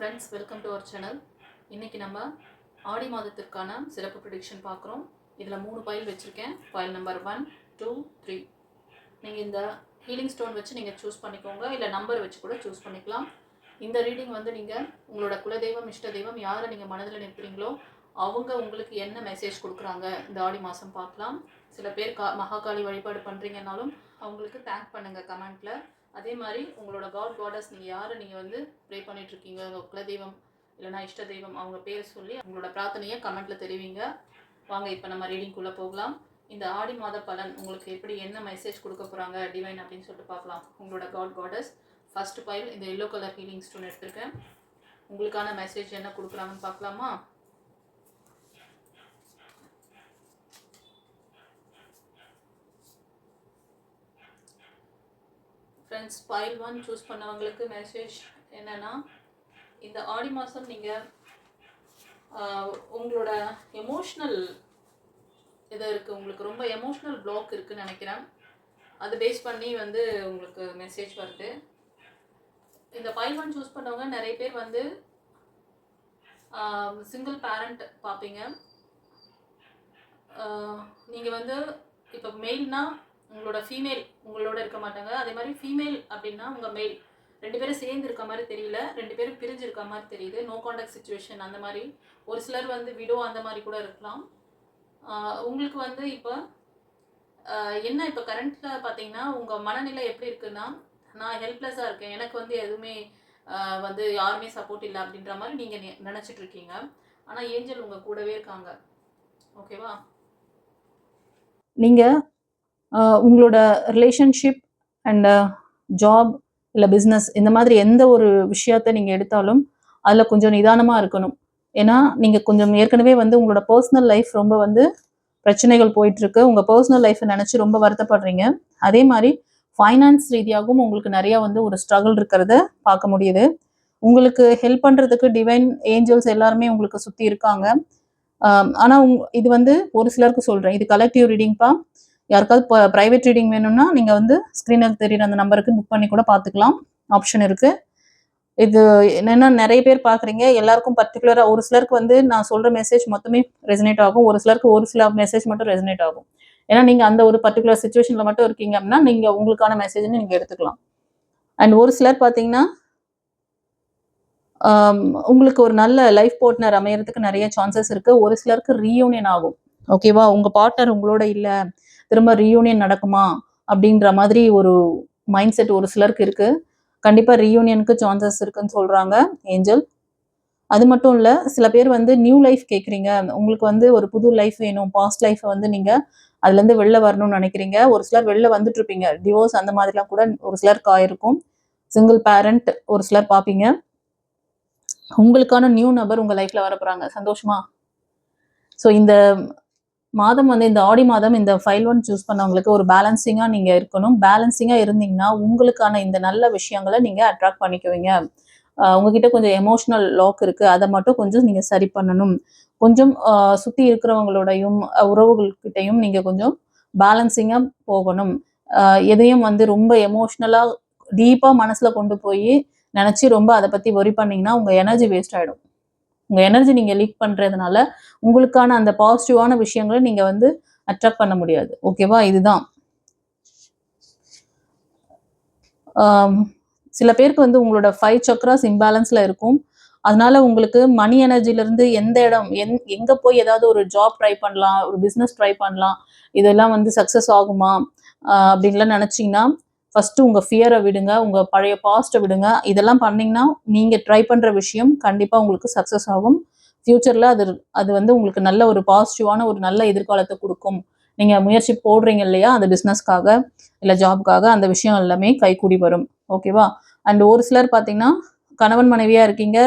Friends, welcome to our channel. இன்றைக்கி நம்ம ஆடி மாதத்திற்கான சிறப்பு ப்ரிடிக்ஷன் பார்க்குறோம். இதில் 3 பைல் வச்சுருக்கேன். File number 1, 2, 3. நீங்கள் இந்த ஹீலிங் ஸ்டோன் வச்சு நீங்கள் சூஸ் பண்ணிக்கோங்க, இல்லை நம்பர் வச்சு கூட சூஸ் பண்ணிக்கலாம். இந்த ரீடிங் வந்து நீங்கள் உங்களோட குலதெய்வம், இஷ்ட தெய்வம் யாரை நீங்கள் மனதில் நிற்கிறீங்களோ அவங்க உங்களுக்கு என்ன மெசேஜ் கொடுக்குறாங்க இந்த ஆடி மாதம் பார்க்கலாம். சில பேர் மகாகாளி வழிபாடு பண்ணுறீங்கன்னாலும் அவங்களுக்கு தேங்க் பண்ணுங்கள் கமெண்ட்டில். அதே மாதிரி உங்களோட காடஸ் நீங்கள் யாரை நீங்கள் வந்து ப்ரே பண்ணிகிட்ருக்கீங்க, உங்கள் குலதெய்வம் இல்லைனா இஷ்ட தெய்வம் அவங்க பேர் சொல்லி உங்களோட பிரார்த்தனையை கமெண்ட்டில் தெரிவிங்க. வாங்க இப்போ நம்ம ரீடிங்குள்ளே போகலாம். இந்த ஆடி மாத பலன் உங்களுக்கு எப்படி என்ன மெசேஜ் கொடுக்க போகிறாங்க டிவைன் அப்படின்னு சொல்லிட்டு பார்க்கலாம். உங்களோட காடஸ் ஃபர்ஸ்ட் பைல் இந்த எல்லோ கலர் ஹீலிங் ஸ்டோன் எடுத்திருக்கேன். உங்களுக்கான மெசேஜ் என்ன கொடுக்குறாங்கன்னு பார்க்கலாமா? ஃப்ரெண்ட்ஸ், பைல் 1 சூஸ் பண்ணவங்களுக்கு மெசேஜ் என்னென்னா, இந்த ஆடி மாதம் நீங்கள் உங்களோட எமோஷ்னல் இது இருக்குது, உங்களுக்கு ரொம்ப எமோஷ்னல் பிளாக் இருக்குதுன்னு நினைக்கிறேன். அது பேஸ் பண்ணி வந்து உங்களுக்கு மெசேஜ் வருது. இந்த பைல் 1 சூஸ் பண்ணவங்க நிறைய பேர் வந்து சிங்கிள் பேரண்ட் பார்ப்பீங்க. நீங்கள் வந்து இப்போ மெயில்னா உங்களோட ஃபீமேல் உங்களோட இருக்க மாட்டாங்க. அதே மாதிரி ஃபீமேல் அப்படின்னா உங்கள் மெயில் 2 பேரும் சேர்ந்து இருக்க மாதிரி தெரியல, 2 பேரும் பிரிஞ்சு இருக்க மாதிரி தெரியுது. நோ கான்டாக்ட் சிச்சுவேஷன் அந்த மாதிரி. ஒரு சிலர் வந்து விடோ அந்த மாதிரி கூட இருக்கலாம். உங்களுக்கு வந்து இப்போ என்ன இப்போ கரண்ட்டில் பார்த்தீங்கன்னா உங்கள் மனநிலை எப்படி இருக்குன்னா, நான் ஹெல்ப்லெஸ்ஸாக இருக்கேன், எனக்கு வந்து எதுவுமே வந்து யாருமே சப்போர்ட் இல்லை அப்படின்ற மாதிரி நீங்கள் நினச்சிட்டு இருக்கீங்க. ஆனால் ஏஞ்சல் உங்கள் கூடவே இருக்காங்க. ஓகேவா? நீங்கள் உங்களோட ரிலேஷன்ஷிப் அண்ட் ஜாப் இல்லை பிஸ்னஸ் இந்த மாதிரி எந்த ஒரு விஷயத்த நீங்கள் எடுத்தாலும் அதில் கொஞ்சம் நிதானமாக இருக்கணும். ஏன்னா நீங்கள் கொஞ்சம் ஏற்கனவே வந்து உங்களோட பர்சனல் லைஃப் ரொம்ப வந்து பிரச்சனைகள் போயிட்டுருக்கு. உங்கள் பர்சனல் லைஃப்பை நினச்சி ரொம்ப வருத்தப்படுறீங்க. அதே மாதிரி ஃபைனான்ஸ் ரீதியாகவும் உங்களுக்கு நிறையா வந்து ஒரு ஸ்ட்ரகிள் இருக்கிறத பார்க்க முடியுது. உங்களுக்கு ஹெல்ப் பண்ணுறதுக்கு டிவைன் ஏஞ்சல்ஸ் எல்லாருமே உங்களுக்கு சுற்றி இருக்காங்க. ஆனால் இது வந்து ஒரு சிலருக்கு சொல்கிறேன், இது கலெக்டிவ் ரீடிங்ப்பா. யாருக்காவது ப்ரைவேட் ரீடிங் வேணும்னா நீங்கள் வந்து ஸ்க்ரீனில் தெரியுற அந்த நம்பருக்கு புக் பண்ணி கூட பார்த்துக்கலாம், ஆப்ஷன் இருக்குது. இது என்னென்னா நிறைய பேர் பார்க்குறீங்க, எல்லாருக்கும் பர்டிகுலராக ஒரு சிலருக்கு வந்து நான் சொல்கிற மெசேஜ் மொத்தமே ரெசனேட் ஆகும், ஒரு சிலருக்கு ஒரு சில மெசேஜ் மட்டும் ரெசனேட் ஆகும். ஏன்னா நீங்கள் அந்த ஒரு பர்டிகுலர் சுச்சுவேஷனில் மட்டும் இருக்கீங்க அப்படின்னா நீங்கள் உங்களுக்கான மெசேஜ்னு நீங்கள் எடுத்துக்கலாம். அண்ட் ஒரு சிலர் பார்த்தீங்கன்னா உங்களுக்கு ஒரு நல்ல லைஃப் பார்ட்னர் அமையறதுக்கு நிறைய சான்சஸ் இருக்குது. ஒரு சிலருக்கு ரீயூனியன் ஆகும். ஓகேவா? உங்கள் பார்ட்னர் உங்களோட இல்லை, திரும்ப ரீயூனியன் நடக்குமா அப்படின்ற மாதிரி ஒரு மைண்ட் செட் ஒரு சிலருக்கு இருக்குது. கண்டிப்பாக ரீயூனியனுக்கு சான்சஸ் இருக்குன்னு சொல்கிறாங்க ஏஞ்சல். அது மட்டும் இல்லை, சில பேர் வந்து நியூ லைஃப் கேட்குறீங்க, உங்களுக்கு வந்து ஒரு புது லைஃப் வேணும், பாஸ்ட் லைஃப்பை வந்து நீங்கள் அதுலேருந்து வெளில வரணும்னு நினைக்கிறீங்க. ஒரு சிலர் வெளில வந்துட்டு இருப்பீங்க, டிவோர்ஸ் அந்த மாதிரிலாம் கூட ஒரு சிலருக்கு ஆயிருக்கும். சிங்கிள் பேரண்ட் ஒரு சிலர் பார்ப்பீங்க. உங்களுக்கான நியூ நபர் உங்கள் லைஃப்பில் வர போகிறாங்க. சந்தோஷமா? ஸோ இந்த மாதம் வந்து இந்த ஆடி மாதம் இந்த ஃபைல் 1 சூஸ் பண்ணவங்களுக்கு ஒரு பேலன்சிங்காக நீங்கள் இருக்கணும். பேலன்சிங்காக இருந்தீங்கன்னா உங்களுக்கான இந்த நல்ல விஷயங்களை நீங்கள் அட்ராக்ட் பண்ணிக்குவீங்க. உங்ககிட்ட கொஞ்சம் எமோஷ்னல் லாக் இருக்குது, அதை மட்டும் கொஞ்சம் நீங்கள் சரி பண்ணணும். கொஞ்சம் சுற்றி இருக்கிறவங்களோடையும் உறவுகள்கிட்டையும் நீங்கள் கொஞ்சம் பேலன்சிங்காக போகணும். எதையும் வந்து ரொம்ப எமோஷ்னலாக டீப்பாக மனசில் கொண்டு போய் நினச்சி ரொம்ப அதை பற்றி ஒரி பண்ணிங்கன்னா உங்கள் எனர்ஜி வேஸ்ட் ஆகிடும். உங்கள் எனர்ஜி நீங்கள் லீக் பண்ணுறதுனால உங்களுக்கான அந்த பாசிட்டிவான விஷயங்களை நீங்கள் வந்து அட்ராக்ட் பண்ண முடியாது. ஓகேவா? இதுதான். சில பேருக்கு வந்து உங்களோட 5 சக்ராஸ் இம்பேலன்ஸில் இருக்கும். அதனால உங்களுக்கு மணி எனர்ஜிலேருந்து எந்த இடம் எங்கே போய் ஏதாவது ஒரு ஜாப் ட்ரை பண்ணலாம், ஒரு பிஸ்னஸ் ட்ரை பண்ணலாம், இதெல்லாம் வந்து சக்ஸஸ் ஆகுமா அப்படின்லாம் நினச்சிங்கன்னா ஃபஸ்ட்டு உங்கள் ஃபியரை விடுங்க, உங்கள் பழைய பாஸ்ட்டை விடுங்க. இதெல்லாம் பண்ணிங்கன்னா நீங்கள் ட்ரை பண்ணுற விஷயம் கண்டிப்பாக உங்களுக்கு சக்ஸஸ் ஆகும். ஃப்யூச்சரில் அது வந்து உங்களுக்கு நல்ல ஒரு பாசிட்டிவான ஒரு நல்ல எதிர்காலத்தை கொடுக்கும். நீங்கள் முயற்சி போடுறீங்க இல்லையா அந்த பிஸ்னஸ்க்காக இல்லை ஜாப்காக, அந்த விஷயம் எல்லாமே கைகூடி வரும். ஓகேவா? அண்ட் ஒரு சிலர் பார்த்தீங்கன்னா கணவன் மனைவியாக இருக்கீங்க,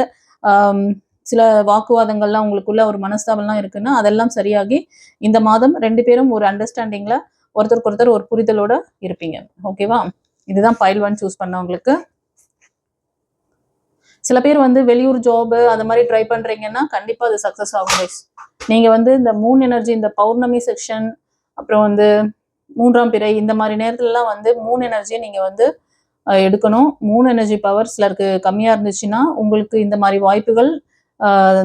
சில வாக்குவாதங்கள்லாம் உங்களுக்குள்ள ஒரு மனஸ்தாபம்லாம் இருக்குன்னா அதெல்லாம் சரியாகி இந்த மாதம் 2 பேரும் ஒரு அண்டர்ஸ்டாண்டிங்கில் ஒருத்தருக்கு ஒருத்தர் ஒரு புரிதலோட இருப்பீங்க. ஓகேவா? இதுதான் பைல் 1 சூஸ் பண்ணவங்களுக்கு. சில பேர் வந்து வெளியூர் ஜாபு அந்த மாதிரி ட்ரை பண்ணுறீங்கன்னா கண்டிப்பாக அது சக்ஸஸ் ஆகும். நீங்கள் வந்து இந்த மூன் எனர்ஜி, இந்த பௌர்ணமி செக்ஷன், அப்புறம் வந்து 3ஆம் பிறை இந்த மாதிரி நேரத்துலலாம் வந்து மூன் எனர்ஜியை நீங்கள் வந்து எடுக்கணும். 3 எனர்ஜி பவர் சிலருக்கு கம்மியாக இருந்துச்சுன்னா உங்களுக்கு இந்த மாதிரி வாய்ப்புகள்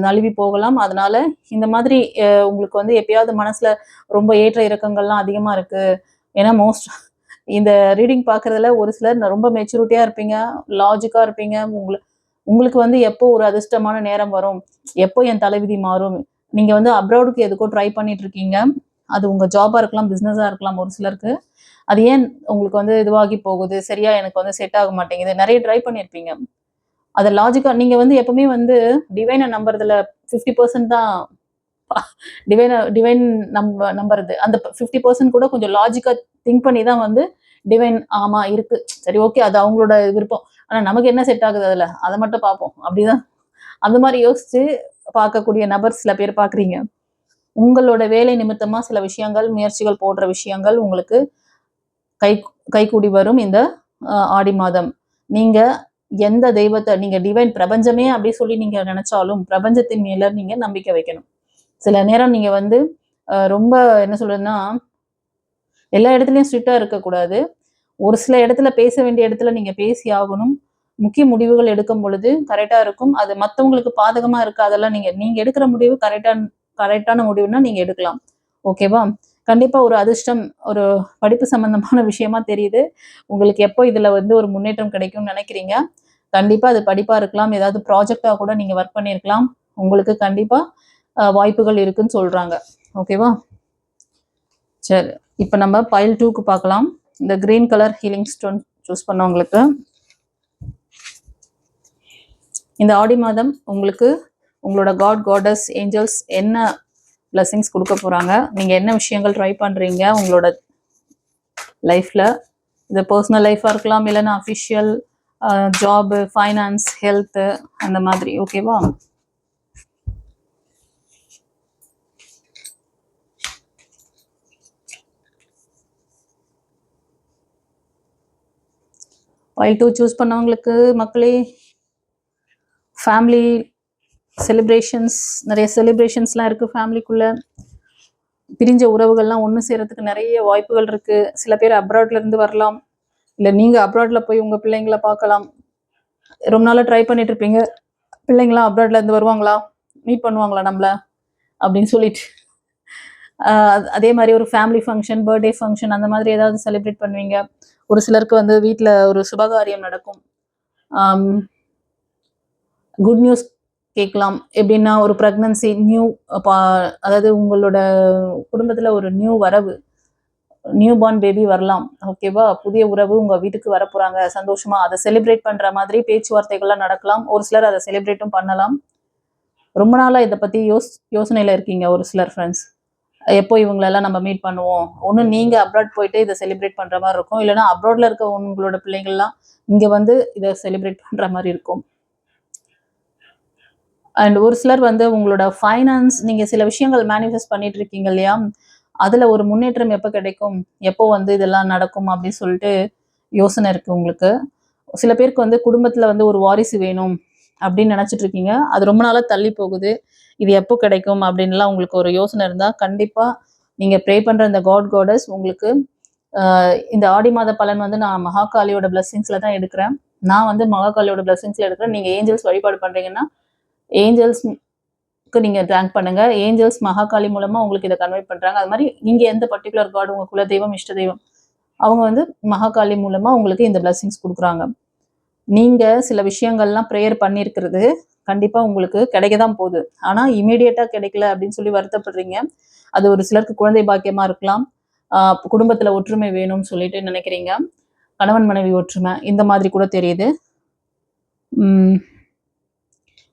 நழுவி போகலாம். அதனால இந்த மாதிரி உங்களுக்கு வந்து எப்பயாவது மனசுல ரொம்ப ஏற்ற இறக்கங்கள்லாம் அதிகமாக இருக்கு. ஏன்னா இந்த ரீடிங் பார்க்கறதுல ஒரு சிலர் ரொம்ப மெச்சூரிட்டியாக இருப்பீங்க, லாஜிக்காக இருப்பீங்க. உங்களுக்கு வந்து எப்போ ஒரு அதிர்ஷ்டமான நேரம் வரும், எப்போ என் தலைவிதி மாறும், நீங்கள் வந்து அப்ராடுக்கு எதுக்கோ ட்ரை பண்ணிட்டு இருக்கீங்க. அது உங்கள் ஜாபாக இருக்கலாம், பிஸ்னஸாக இருக்கலாம். ஒரு சிலருக்கு அது ஏன் உங்களுக்கு வந்து இதுவாகி போகுது, சரியா எனக்கு வந்து செட் ஆக மாட்டேங்குது, நிறைய ட்ரை பண்ணியிருப்பீங்க. அதை லாஜிக்காக நீங்கள் வந்து எப்பவுமே வந்து டிவைனை நம்புறதுல 50% தான் டிவைன் நம்புறது. அந்த 50% கூட கொஞ்சம் லாஜிக்காக திங்க் பண்ணி தான் வந்து டிவைன் ஆமா இருக்கு, சரி ஓகே அது அவங்களோட விருப்பம், ஆனால் நமக்கு என்ன செட் ஆகுது அதில் அதை மட்டும் பார்ப்போம் அப்படிதான் அந்த மாதிரி யோசிச்சு பார்க்கக்கூடிய நபர் சில பேர் பார்க்குறீங்க. உங்களோட வேலை நிமித்தமாக சில விஷயங்கள் முயற்சிகள் போடுற விஷயங்கள் உங்களுக்கு கைகூடி வரும் இந்த ஆடி மாதம். நீங்க எந்த தெய்வத்தை நீங்க டிவைன் பிரபஞ்சமே அப்படி சொல்லி நீங்க நினைச்சாலும் பிரபஞ்சத்தின் மேல நீங்க நம்பிக்கை வைக்கணும். சில நேரம் நீங்க வந்து ரொம்ப என்ன சொல்றதுன்னா எல்லா இடத்துலயும் ஸ்ட்ரிக்டா இருக்கக்கூடாது. ஒரு சில இடத்துல பேச வேண்டிய இடத்துல நீங்க பேசி ஆகணும். முக்கிய முடிவுகள் எடுக்கும் பொழுது கரெக்டா இருக்கும். அது மற்றவங்களுக்கு பாதகமா இருக்கு, அதெல்லாம் நீங்க எடுக்கிற முடிவு கரெக்டான முடிவுன்னா நீங்க எடுக்கலாம். ஓகேவா? கண்டிப்பா ஒரு அதிர்ஷ்டம் ஒரு படிப்பு சம்பந்தமான விஷயமா தெரியுது. உங்களுக்கு எப்போ இதுல வந்து ஒரு முன்னேற்றம் கிடைக்கும்னு நினைக்கிறீங்க. கண்டிப்பா அது படிப்பா இருக்கலாம், ஏதாவது ப்ராஜெக்டா கூட நீங்க ஒர்க் பண்ணியிருக்கலாம். உங்களுக்கு கண்டிப்பா வாய்ப்புகள் இருக்குன்னு சொல்றாங்க. ஓகேவா? சரி, இப்போ நம்ம பைல் 2க்கு பார்க்கலாம். இந்த green colour healing stone choose பண்ணவங்களுக்கு இந்த ஆடி மாதம் உங்களுக்கு உங்களோட காடஸ் ஏஞ்சல்ஸ் என்ன பிளஸிங்ஸ் கொடுக்க போறாங்க, நீங்க என்ன விஷயங்கள் ட்ரை பண்றீங்க உங்களோட லைஃப்ல, இது பர்சனல் லைஃபா இருக்கலாம், இல்லைன்னா அஃபிஷியல் ஜாப், ஃபைனான்ஸ், ஹெல்த் அந்த மாதிரி. ஓகேவா? பைல் 2 சூஸ் பண்ணவங்களுக்கு மக்களே ஃபேமிலி செலிப்ரேஷன்ஸ், நிறைய செலிப்ரேஷன்ஸ்லாம் இருக்குது ஃபேமிலிக்குள்ள. பிரிஞ்ச உறவுகள்லாம் ஒன்று சேரத்துக்கு நிறைய வாய்ப்புகள் இருக்குது. சில பேர் அப்ராட்ல இருந்து வரலாம், இல்லை நீங்கள் அப்ராட்ல போய் உங்கள் பிள்ளைங்களை பார்க்கலாம். ரொம்ப நாளாக ட்ரை பண்ணிட்டு இருப்பீங்க, பிள்ளைங்களாம் அப்ராட்ல இருந்து வருவாங்களா, மீட் பண்ணுவாங்களா நம்மள அப்படின்னு சொல்லிட்டு. அதே மாதிரி ஒரு ஃபேமிலி ஃபங்க்ஷன், பர்த்டே ஃபங்க்ஷன் அந்த மாதிரி ஏதாவது செலிப்ரேட் பண்ணுவீங்க. ஒரு சிலருக்கு வந்து வீட்டில் ஒரு சுபகாரியம் நடக்கும், குட் நியூஸ் கேட்கலாம். எப்படின்னா ஒரு ப்ரெக்னன்சி, நியூ அதாவது உங்களோட குடும்பத்தில் ஒரு நியூ வரவு, நியூ பார்ன் பேபி வரலாம். ஓகேவா? புதிய உறவு உங்கள் வீட்டுக்கு வர போகிறாங்க சந்தோஷமா, அதை செலிப்ரேட் பண்ணுற மாதிரி பேச்சுவார்த்தைகள்லாம் நடக்கலாம். ஒரு சிலர் அதை செலிப்ரேட்டும் பண்ணலாம். ரொம்ப நாளாக இதை பற்றி யோசனையில் இருக்கீங்க ஒரு சிலர் ஃப்ரெண்ட்ஸ், எப்போ இவங்களெல்லாம் நம்ம மீட் பண்ணுவோம். ஒன்று நீங்கள் அப்ராட் போயிட்டு இதை செலிப்ரேட் பண்ணுற மாதிரி இருக்கும், இல்லைன்னா அப்ராட்ல இருக்க உங்களோட பிள்ளைங்கள்லாம் இங்கே வந்து இதை செலிப்ரேட் பண்ணுற மாதிரி இருக்கும். அண்ட் ஒரு சிலர் வந்து உங்களோட ஃபைனான்ஸ், நீங்கள் சில விஷயங்கள் மேனிஃபெஸ்ட் பண்ணிட்டு இருக்கீங்க இல்லையா, அதில் ஒரு முன்னேற்றம் எப்போ கிடைக்கும், எப்போ வந்து இதெல்லாம் நடக்கும் அப்படின்னு சொல்லிட்டு யோசனை இருக்குது உங்களுக்கு. சில பேருக்கு வந்து குடும்பத்தில் வந்து ஒரு வாரிசு வேணும் அப்படின்னு நினச்சிட்டு இருக்கீங்க, அது ரொம்ப நாளாக தள்ளி போகுது, இது எப்போ கிடைக்கும் அப்படின்லாம் உங்களுக்கு ஒரு யோசனை இருந்தால் கண்டிப்பாக நீங்கள் ப்ரே பண்ணுற இந்த காடஸ் உங்களுக்கு இந்த ஆடி மாத பலன் வந்து நான் மகாகாளியோட பிளெஸிங்ஸில் தான் எடுக்கிறேன். நான் வந்து மகாகாளியோட பிளெஸிங்ஸில் எடுக்கிறேன். நீங்கள் ஏஞ்சல்ஸ் வழிபாடு பண்ணுறீங்கன்னா ஏஞ்சல்ஸ்க்கு நீங்கள் தேங்க் பண்ணுங்க. ஏஞ்சல்ஸ் மகாகாளி மூலமாக உங்களுக்கு இதை கன்வே பண்ணுறாங்க. அது மாதிரி நீங்கள் எந்த பர்டிகுலர் காட், உங்கள் குல தெய்வம், இஷ்ட தெய்வம், அவங்க வந்து மகாகாளி மூலமாக உங்களுக்கு இந்த பிளெஸிங்ஸ் கொடுக்குறாங்க. நீங்கள் சில விஷயங்கள்லாம் ப்ரேயர் பண்ணியிருக்கிறது கண்டிப்பாக உங்களுக்கு கிடைக்க தான் போகுது. ஆனால் இமீடியட்டாக கிடைக்கல அப்படின்னு சொல்லி வருத்தப்படுறீங்க. அது ஒரு சிலருக்கு குழந்தை பாக்கியமாக இருக்கலாம், குடும்பத்தில் ஒற்றுமை வேணும்னு சொல்லிட்டு நினைக்கிறீங்க, கணவன் மனைவி ஒற்றுமை இந்த மாதிரி கூட தெரியுது.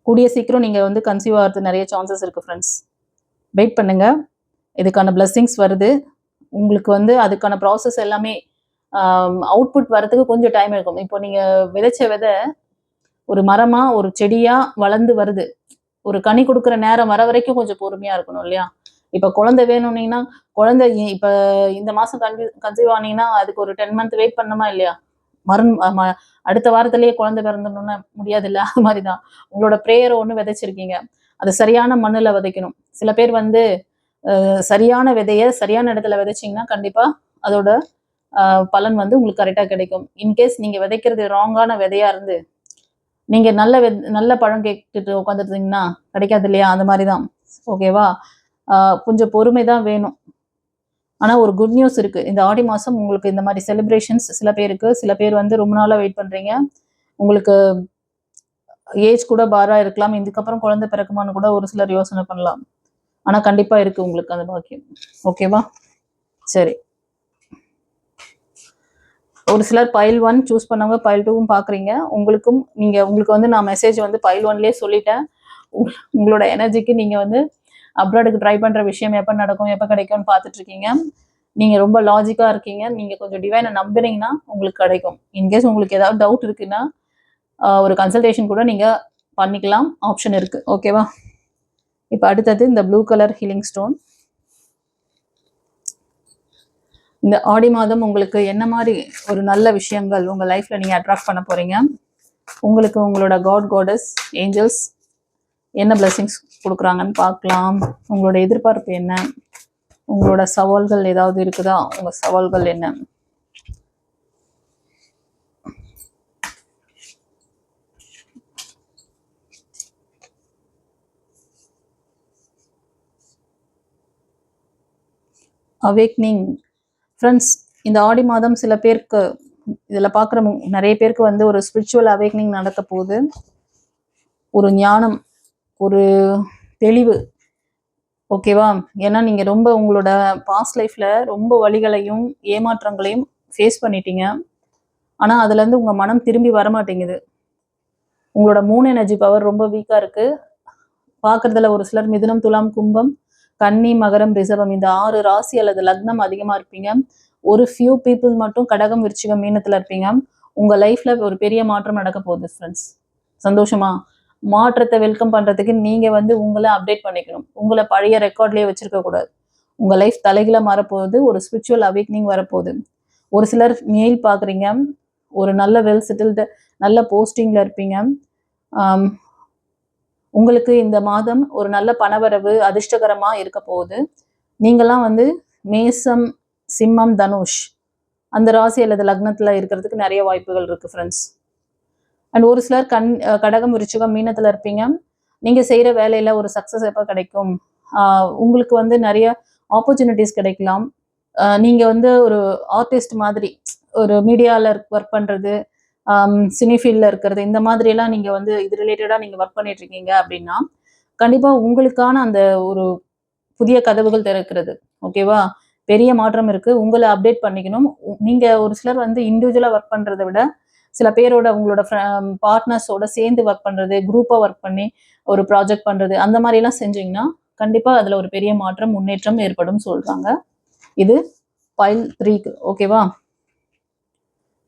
கூடிய சீக்கிரம் நீங்கள் வந்து கன்சீவ் ஆகிறது நிறைய சான்சஸ் இருக்குது ஃப்ரெண்ட்ஸ். வெயிட் பண்ணுங்கள், இதுக்கான பிளெஸிங்ஸ் வருது உங்களுக்கு. வந்து அதுக்கான ப்ராசஸ் எல்லாமே அவுட்புட் வரதுக்கு கொஞ்சம் டைம் இருக்கும். இப்போ நீங்கள் விதைச்ச விதை ஒரு மரமாக ஒரு செடியாக வளர்ந்து வருது, ஒரு கனி கொடுக்குற நேரம் வர வரைக்கும் கொஞ்சம் பொறுமையாக இருக்கணும் இல்லையா? இப்போ குழந்தை வேணும்னீங்கன்னா, குழந்தை இப்போ இந்த மாதம் கன்சீவ் ஆனீங்கன்னா அதுக்கு ஒரு 10 month வெயிட் பண்ணணுமா இல்லையா? அடுத்த வாரத்திலேயே குழந்தை பிறந்தணும்னா முடியாது இல்லை? அது மாதிரி தான் உங்களோட ப்ரேயரை ஒன்று விதைச்சிருக்கீங்க, அது சரியான மண்ணில் விதைக்கணும். சில பேர் வந்து சரியான விதையை சரியான இடத்துல விதைச்சிங்கன்னா கண்டிப்பாக அதோட பலன் வந்து உங்களுக்கு கரெக்டாக கிடைக்கும். இன்கேஸ் நீங்கள் விதைக்கிறது ராங்கான விதையா இருந்து நீங்கள் நல்ல பழம் கேட்டுட்டு உட்காந்துருந்தீங்கன்னா கிடைக்காது இல்லையா? அந்த மாதிரி தான். ஓகேவா? கொஞ்சம் பொறுமை தான் வேணும். ஆனால் ஒரு குட் நியூஸ் இருக்குது. இந்த ஆடி மாதம் உங்களுக்கு இந்த மாதிரி செலிப்ரேஷன்ஸ் சில பேருக்கு, சில பேர் வந்து ரொம்ப நாளாக வெயிட் பண்ணுறீங்க. உங்களுக்கு ஏஜ் கூட பாரா இருக்கலாம். இதுக்கப்புறம் குழந்தை பிறக்குமான்னு கூட ஒரு சிலர் யோசனை பண்ணலாம். ஆனால் கண்டிப்பாக இருக்குது உங்களுக்கு அந்த பாக்கியம். ஓகேவா? சரி. ஒரு சிலர் பைல் 1 சூஸ் பண்ணவங்க பைல் 2வும் பார்க்குறீங்க. உங்களுக்கு வந்து நான் மெசேஜ் வந்து பைல் 1லேயே சொல்லிட்டேன். உங்களோட எனர்ஜிக்கு நீங்கள் வந்து அப்ராடுக்கு ட்ரை பண்ணுற விஷயம் எப்போ நடக்கும், எப்போ கிடைக்கும்னு பார்த்துட்டு இருக்கீங்க. நீங்கள் ரொம்ப லாஜிக்காக இருக்கீங்க. நீங்கள் கொஞ்சம் டிவைனை நம்புறீங்கன்னா உங்களுக்கு கிடைக்கும். இன்கேஸ் உங்களுக்கு ஏதாவது டவுட் இருக்குன்னா ஒரு கன்சல்டேஷன் கூட நீங்கள் பண்ணிக்கலாம். ஆப்ஷன் இருக்குது. ஓகேவா? இப்போ அடுத்தது இந்த ப்ளூ கலர் ஹீலிங் ஸ்டோன். இந்த ஆடி மாதம் உங்களுக்கு என்ன மாதிரி ஒரு நல்ல விஷயங்கள் உங்கள் லைஃப்பில் நீங்கள் அட்ராக்ட் பண்ண போகிறீங்க? உங்களுக்கு உங்களோட காடஸ் ஏஞ்சல்ஸ் என்ன பிளெஸிங்ஸ் கொடுக்குறாங்கன்னு பார்க்கலாம். உங்களோட எதிர்பார்ப்பு என்ன? உங்களோட சவால்கள் ஏதாவது இருக்குதா? உங்கள் சவால்கள் என்ன? அவேக்னிங். ஃப்ரெண்ட்ஸ், இந்த ஆடி மாதம் சில பேருக்கு இதில் பார்க்குற நிறைய பேருக்கு வந்து ஒரு ஸ்பிரிச்சுவல் அவேக்னிங் நடக்க போகுது. ஒரு ஞானம், ஒரு தெளிவு. ஓகேவா? ஏன்னா நீங்கள் ரொம்ப உங்களோட பாஸ்ட் லைஃப்பில் ரொம்ப வலிகளையும் ஏமாற்றங்களையும் ஃபேஸ் பண்ணிட்டீங்க. ஆனால் அதுலேருந்து உங்கள் மனம் திரும்பி வரமாட்டேங்குது. உங்களோட மூன் எனர்ஜி பவர் ரொம்ப வீக்காக இருக்குது. பார்க்குறதுல ஒரு சிலர் மிதுனம், துலாம், கும்பம், கன்னி, மகரம், ரிஷபம் இந்த 6 ராசி அல்லது லக்னம் அதிகமாக இருப்பீங்க. ஒரு ஃபியூ பீப்புள் மட்டும் கடகம், விருச்சிகம், மீனத்தில் இருப்பீங்க. உங்கள் லைஃப்பில் ஒரு பெரிய மாற்றம் நடக்க போகுது ஃப்ரெண்ட்ஸ். சந்தோஷமா? மாற்றத்தை வெல்கம் பண்ணுறதுக்கு நீங்கள் வந்து உங்களை அப்டேட் பண்ணிக்கணும். உங்களை பழைய ரெக்கார்ட்லேயே வச்சுருக்கக்கூடாது. உங்கள் லைஃப் தலைகீழ மாறப்போகுது. ஒரு ஸ்பிரிச்சுவல் அவேக்னிங் வரப்போகுது. ஒரு சிலர் மெயில் பார்க்குறீங்க. ஒரு நல்ல வெல் செட்டில்டு நல்ல போஸ்டிங்கில் இருப்பீங்க. உங்களுக்கு இந்த மாதம் ஒரு நல்ல பணவரவு அதிர்ஷ்டகரமாக இருக்க போகுது. நீங்களாம் வந்து மேசம், சிம்மம், தனுஷ் அந்த ராசி அல்லது லக்னத்தில் இருக்கிறதுக்கு நிறைய வாய்ப்புகள் இருக்குது ஃப்ரெண்ட்ஸ். அண்ட் ஒரு சிலர் கடகம், விருச்சிகம், மீனத்தில் இருப்பீங்க. நீங்கள் செய்கிற வேலையில் ஒரு சக்ஸஸ் எப்போ கிடைக்கும்? உங்களுக்கு வந்து நிறைய ஆப்பர்ச்சுனிட்டிஸ் கிடைக்கலாம். நீங்கள் வந்து ஒரு ஆர்டிஸ்ட் மாதிரி ஒரு மீடியாவில் ஒர்க் பண்ணுறது, சினிஃபீல்டில் இருக்கிறது, இந்த மாதிரியெல்லாம் நீங்கள் வந்து இது ரிலேட்டடாக நீங்கள் ஒர்க் பண்ணிட்டு இருக்கீங்க அப்படின்னா கண்டிப்பாக உங்களுக்கான அந்த ஒரு புதிய கதவுகள் திறக்கிறது. ஓகேவா? பெரிய மாற்றம் இருக்குது. உங்களை அப்டேட் பண்ணிக்கணும். நீங்கள் ஒரு சிலர் வந்து இண்டிவிஜுவலாக ஒர்க் பண்ணுறதை விட சில பேரோட உங்களோட பார்ட்னர்ஸோட சேர்ந்து ஒர்க் பண்ணுறது, குரூப்பாக ஒர்க் பண்ணி ஒரு ப்ராஜெக்ட் பண்ணுறது, அந்த மாதிரிலாம் செஞ்சிங்கன்னா கண்டிப்பாக அதில் ஒரு பெரிய மாற்றம், முன்னேற்றம் ஏற்படும் சொல்கிறாங்க. இது பைல் 3க்கு. ஓகேவா?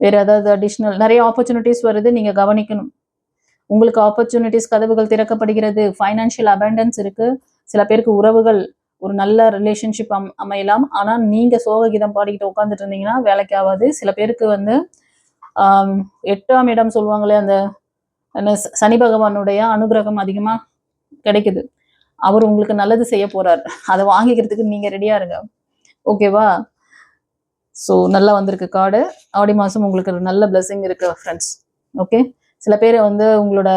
வேறு ஏதாவது அடிஷ்னல் நிறைய ஆப்பர்ச்சுனிட்டிஸ் வருது, நீங்கள் கவனிக்கணும். உங்களுக்கு ஆப்பர்ச்சுனிட்டிஸ் கதவுகள் திறக்கப்படுகிறது. ஃபைனான்ஷியல் அபண்டன்ஸ் இருக்குது. சில பேருக்கு உறவுகள் ஒரு நல்ல ரிலேஷன்ஷிப் அமையலாம். ஆனால் நீங்கள் சோககீதம் பாடிக்கிட்டு உட்காந்துட்டு இருந்தீங்கன்னா வேலைக்கு ஆகாது. சில பேருக்கு வந்து 8ஆம் இடம் சொல்லுவாங்களே, அந்த சனி பகவானுடைய அனுகிரகம் அதிகமாக கிடைக்குது. அவர் உங்களுக்கு நல்லது செய்ய போகிறார். அதை வாங்கிக்கிறதுக்கு நீங்கள் ரெடியாக இருங்க. ஓகேவா? ஸோ நல்லா வந்திருக்கு கார்டு. ஆடி மாதம் உங்களுக்கு ஒரு நல்ல பிளெஸிங் இருக்குது ஃப்ரெண்ட்ஸ். ஓகே. சில பேர் வந்து உங்களோட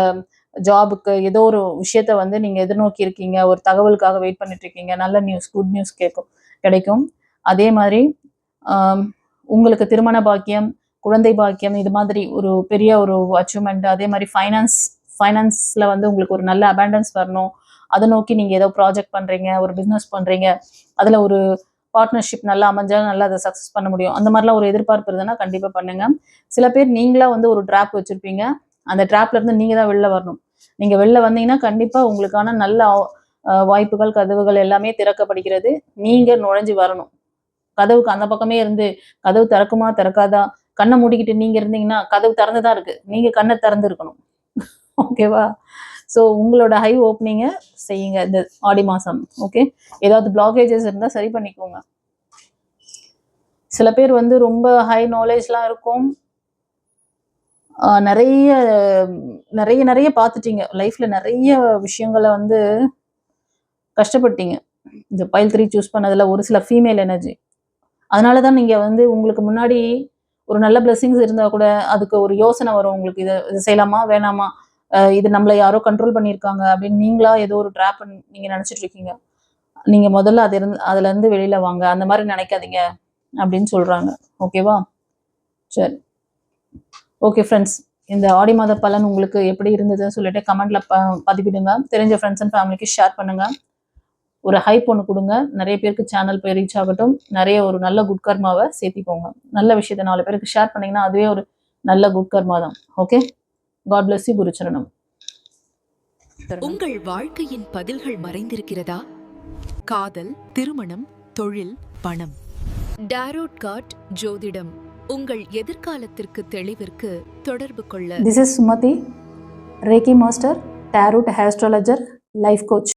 ஜாபுக்கு ஏதோ ஒரு விஷயத்த வந்து நீங்கள் எதிர்நோக்கி இருக்கீங்க, ஒரு தகவலுக்காக வெயிட் பண்ணிட்டு இருக்கீங்க. நல்ல நியூஸ், குட் நியூஸ் கிடைக்கும். அதே மாதிரி உங்களுக்கு திருமண பாக்கியம், குழந்தை பாக்கியம், இது மாதிரி ஒரு பெரிய ஒரு அச்சீவ்மெண்ட். அதே மாதிரி ஃபைனான்ஸில் வந்து உங்களுக்கு ஒரு நல்ல அபண்டன்ஸ் வரணும். அதை நோக்கி நீங்கள் ஏதோ ப்ராஜெக்ட் பண்ணுறீங்க, ஒரு பிஸ்னஸ் பண்ணுறீங்க, அதில் ஒரு பார்ட்னர்ஷிப் நல்லா அமைஞ்சாலும் நல்லா அதை சக்ஸஸ் பண்ண முடியும். அந்த மாதிரிலாம் ஒரு எதிர்பார்ப்பு இருந்ததுன்னா கண்டிப்பாக பண்ணுங்க. சில பேர் நீங்களாக வந்து ஒரு ட்ராப் வச்சுருப்பீங்க. அந்த ட்ராப்லேருந்து நீங்கள் தான் வெளில வரணும். நீங்கள் வெளில வந்தீங்கன்னா கண்டிப்பாக உங்களுக்கான நல்ல வாய்ப்புகள், கதவுகள் எல்லாமே திறக்கப்படுகிறது. நீங்கள் நுழைஞ்சு வரணும். கதவுக்கு அந்த பக்கமே இருந்து கதவு திறக்குமா திறக்காதா கண்ணை மூடிக்கிட்டு நீங்கள் இருந்தீங்கன்னா கதவு திறந்து தான் இருக்குது. நீங்கள் கண்ணை திறந்து இருக்கணும். ஓகேவா? ஸோ உங்களோட ஹை ஓப்பனிங்கை செய்யுங்க இந்த ஆடி மாதம். ஓகே. ஏதாவது பிளாக்கேஜஸ் இருந்தால் சரி பண்ணிக்கோங்க. சில பேர் வந்து ரொம்ப ஹை நாலேஜ்லாம் இருக்கும். நிறைய நிறைய நிறைய பார்த்துட்டீங்க லைஃப்பில், நிறைய விஷயங்களை வந்து கஷ்டப்பட்டீங்க. இந்த பைல் 3 சூஸ் பண்ணதில் ஒரு சில ஃபீமேல் எனர்ஜி. அதனால தான் நீங்கள் வந்து உங்களுக்கு முன்னாடி ஒரு நல்ல பிளெஸிங்ஸ் இருந்தால் கூட அதுக்கு ஒரு யோசனை வரும் உங்களுக்கு, இது செய்யலாமா வேணாமா, இது நம்மளை யாரோ கண்ட்ரோல் பண்ணியிருக்காங்க அப்படின்னு நீங்களா ஏதோ ஒரு ட்ராப் நீங்கள் நினச்சிட்டு இருக்கீங்க. நீங்கள் முதல்ல அதுலேருந்து வெளியில் வாங்க, அந்த மாதிரி நினைக்காதீங்க அப்படின்னு சொல்கிறாங்க. ஓகேவா? சரி, ஓகே ஃப்ரெண்ட்ஸ், இந்த ஆடி மாத பலன் உங்களுக்கு எப்படி இருந்ததுன்னு சொல்லிட்டு கமெண்ட்ல பதிவிடுங்க. தெரிஞ்ச ஃப்ரெண்ட்ஸ் அண்ட் ஃபேமிலிக்கு ஷேர் பண்ணுங்க. ஒரு ஹைப் ஒன்று கொடுங்க. நிறைய பேருக்கு சேனல் போய் ரீச் ஆகட்டும். நிறைய ஒரு நல்ல குட் கர்மாவை சேர்த்திக்கோங்க. நல்ல விஷயத்தை 4 பேருக்கு ஷேர் பண்ணீங்கன்னா அதுவே ஒரு நல்ல குட் கர்மா தான். Okay, God bless you. Gurucharanam. உங்கள் வாழ்க்கையின் பதில்கள் மறைந்திருக்கிறதா? காதல், திருமணம், தொழில், பணம். டாரோட் கார்ட் ஜோதிடம் உங்கள் எதிர்காலத்திற்கு தெளிவிற்கு தொடர்பு கொள்ள. This is Sumati, Reiki Master, Tarot Astrologer, Life Coach.